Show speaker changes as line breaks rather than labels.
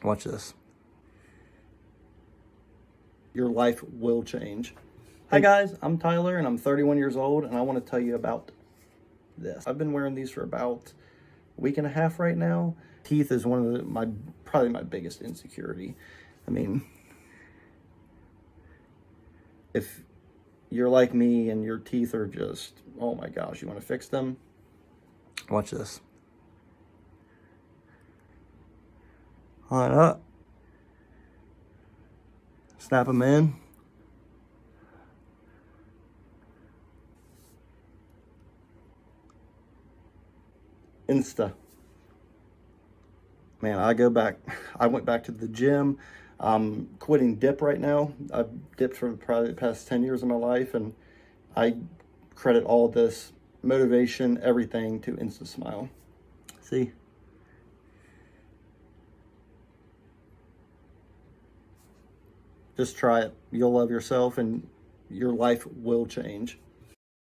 Watch this. Your life will change. Hi guys, I'm Tyler and I'm 31 years old and I want to tell you about this. I've been wearing these for about a week and a half right now. Teeth is one of probably my biggest insecurity. I mean, if you're like me and your teeth are just, oh my gosh, you want to fix them? Watch this. Line up. Snap them in. Insta. Man, I went back to the gym. I'm quitting dip right now. I've dipped for probably the past 10 years of my life, and I credit all this motivation, everything to instasmile. See? Just try it. You'll love yourself and your life will change.